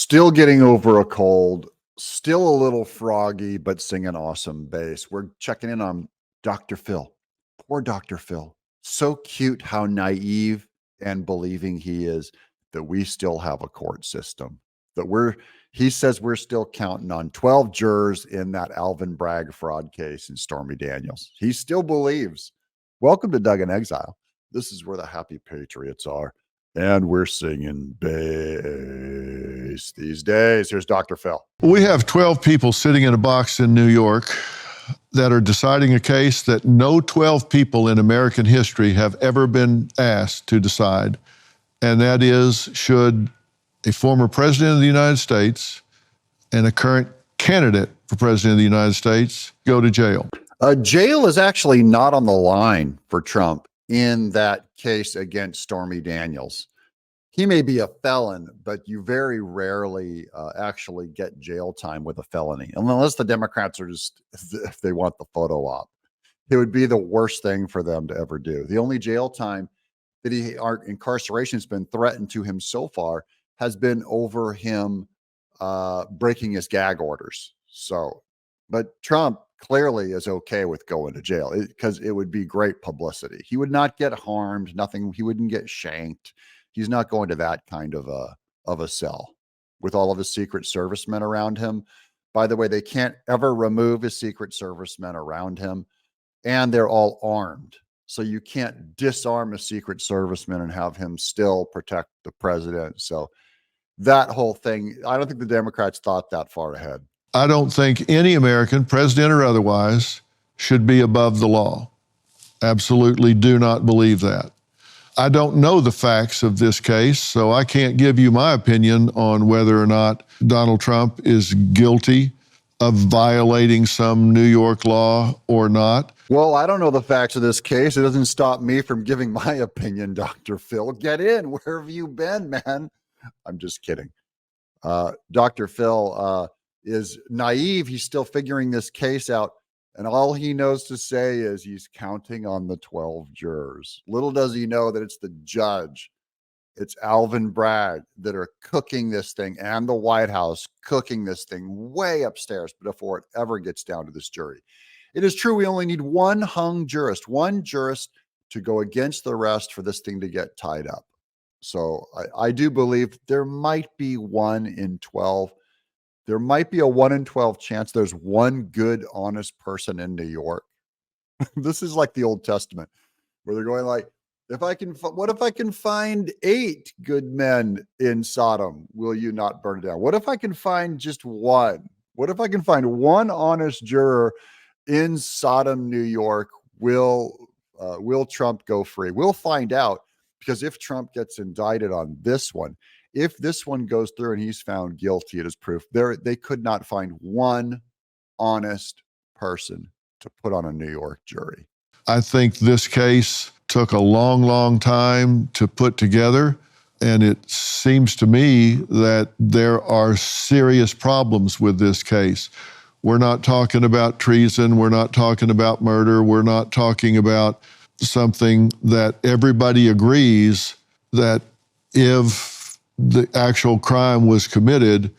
Still getting over a cold, still a little froggy, but singing awesome bass. We're checking in on Dr. Phil. Poor Dr. Phil. So cute how naive and believing he is that we still have a court system. He says we're still counting on 12 jurors in that Alvin Bragg fraud case and Stormy Daniels. He still believes. Welcome to Doug in Exile. This is where the happy patriots are. And we're singing bass these days. Here's Dr. Phil. We have 12 people sitting in a box in New York that are deciding a case that no 12 people in American history have ever been asked to decide. And that is, should a former president of the United States and a current candidate for president of the United States go to jail? Jail is actually not on the line for Trump in that case against Stormy Daniels. He may be a felon, but you very rarely actually get jail time with a felony, unless the Democrats are just, if they want the photo op. It would be the worst thing for them to ever do. The only jail time that incarceration has been threatened to him so far has been over him breaking his gag orders. But Trump clearly is okay with going to jail because it would be great publicity. He would not get harmed, nothing. He wouldn't get shanked. He's not going to that kind of a cell with all of his Secret Servicemen around him. By the way, they can't ever remove his Secret Servicemen around him, and they're all armed. So you can't disarm a Secret Serviceman and have him still protect the president. So that whole thing, I don't think the Democrats thought that far ahead. I don't think any American, president or otherwise, should be above the law. Absolutely do not believe that. I don't know the facts of this case, so I can't give you my opinion on whether or not Donald Trump is guilty of violating some New York law or not. Well, I don't know the facts of this case. It doesn't stop me from giving my opinion, Dr. Phil. Get in. Where have you been, man? I'm just kidding. Dr. Phil is naive. He's still figuring this case out. And all he knows to say is he's counting on the 12 jurors. Little does he know that it's the judge, it's Alvin Bragg that are cooking this thing, and the White House cooking this thing way upstairs before it ever gets down to this jury. It is true we only need one jurist to go against the rest for this thing to get tied up. So I do believe there might be 1 in 12. There might be a 1 in 12 chance there's one good, honest person in New York. This is like the Old Testament, where they're going like, what if I can find 8 good men in Sodom? Will you not burn it down? What if I can find just one? What if I can find one honest juror in Sodom, New York? Will Trump go free? We'll find out, because if Trump gets indicted on this one, if this one goes through and he's found guilty, it is proof. They could not find one honest person to put on a New York jury. I think this case took a long, long time to put together. And it seems to me that there are serious problems with this case. We're not talking about treason. We're not talking about murder. We're not talking about something that everybody agrees that if the actual crime was committed,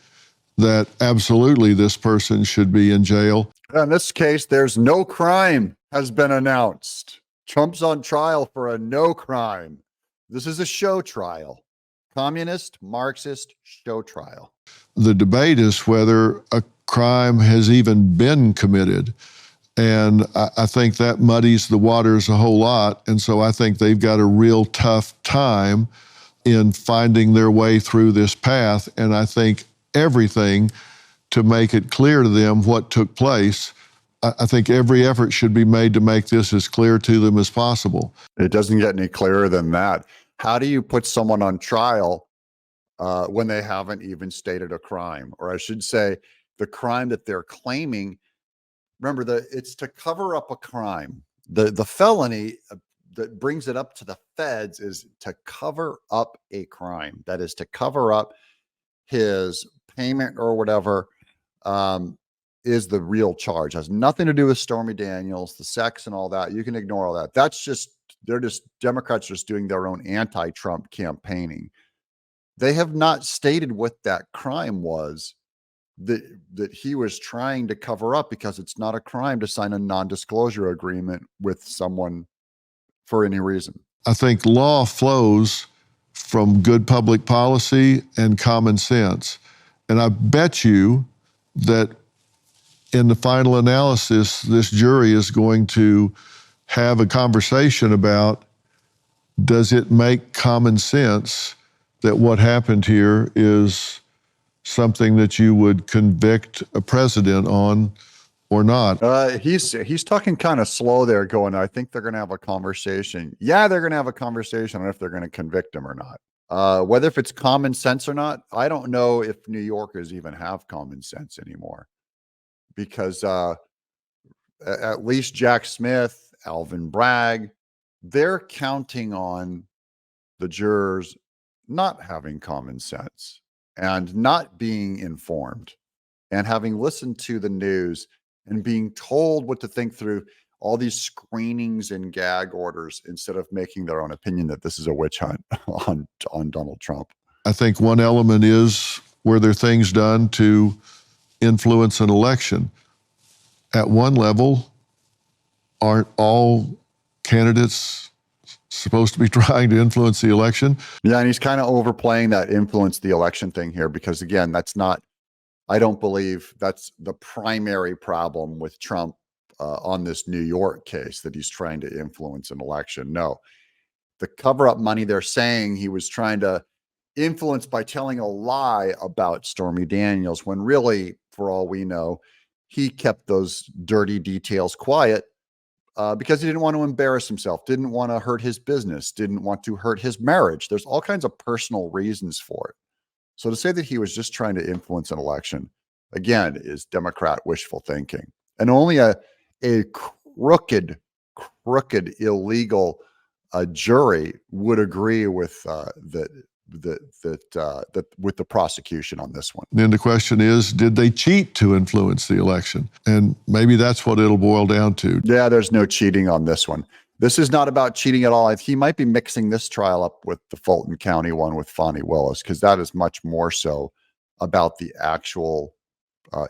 that absolutely this person should be in jail. In this case, there's no crime has been announced. Trump's on trial for a no crime. This is a show trial. Communist, Marxist show trial. The debate is whether a crime has even been committed. And I think that muddies the waters a whole lot. And so I think they've got a real tough time in finding their way through this path. And I think everything to make it clear to them what took place, I think every effort should be made to make this as clear to them as possible. It doesn't get any clearer than that. How do you put someone on trial when they haven't even stated a crime? Or I should say, the crime that they're claiming, remember, it's to cover up a crime. The felony that brings it up to the feds is to cover up a crime. That is to cover up his payment or whatever is the real charge. Has nothing to do with Stormy Daniels, the sex and all that. You can ignore all that. Democrats just doing their own anti-Trump campaigning. They have not stated what that crime was that he was trying to cover up, because it's not a crime to sign a non-disclosure agreement with someone for any reason. I think law flows from good public policy and common sense. And I bet you that in the final analysis, this jury is going to have a conversation about, does it make common sense that what happened here is something that you would convict a president on or not? He's talking kind of slow there, going, I think they're going to have a conversation. Yeah, they're going to have a conversation on if they're going to convict him or not. Whether if it's common sense or not, I don't know if New Yorkers even have common sense anymore, because at least Jack Smith, Alvin, Bragg, they're counting on the jurors not having common sense and not being informed and having listened to the news and being told what to think through all these screenings and gag orders, instead of making their own opinion that this is a witch hunt on Donald Trump. I think one element is, were there things done to influence an election? At one level, aren't all candidates supposed to be trying to influence the election? Yeah, and he's kind of overplaying that influence the election thing here, because again, that's not, I don't believe that's the primary problem with Trump on this New York case, that he's trying to influence an election. No, the cover-up money, they're saying he was trying to influence by telling a lie about Stormy Daniels, when really, for all we know, he kept those dirty details quiet because he didn't want to embarrass himself, didn't want to hurt his business, didn't want to hurt his marriage. There's all kinds of personal reasons for it. So to say that he was just trying to influence an election, again, is Democrat wishful thinking. And only a crooked, illegal jury would agree with that with the prosecution on this one. Then the question is, did they cheat to influence the election? And maybe that's what it'll boil down to. Yeah, there's no cheating on this one. This is not about cheating at all. He might be mixing this trial up with the Fulton County one with Fonnie Willis, because that is much more so about the actual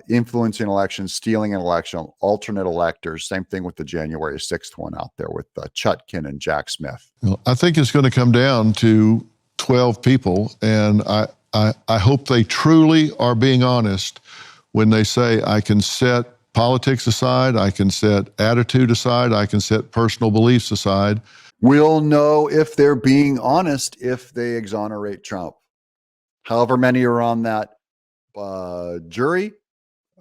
influencing elections, stealing an election, alternate electors. Same thing with the January 6th one out there with Chutkin and Jack Smith. Well, I think it's going to come down to 12 people, and I hope they truly are being honest when they say, I can set politics aside, I can set attitude aside, I can set personal beliefs aside. We'll know if they're being honest if they exonerate Trump. However many are on that jury,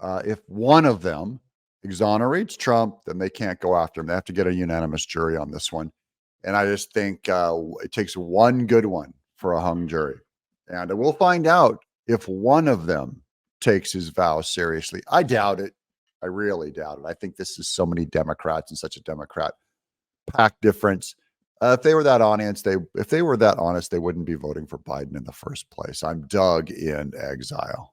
if one of them exonerates Trump, then they can't go after him. They have to get a unanimous jury on this one. And I just think it takes one good one for a hung jury. And we'll find out if one of them takes his vows seriously. I doubt it. I really doubt it. I think this is so many Democrats and such a Democrat pack difference. If they were that honest, they wouldn't be voting for Biden in the first place. I'm Doug in Exile.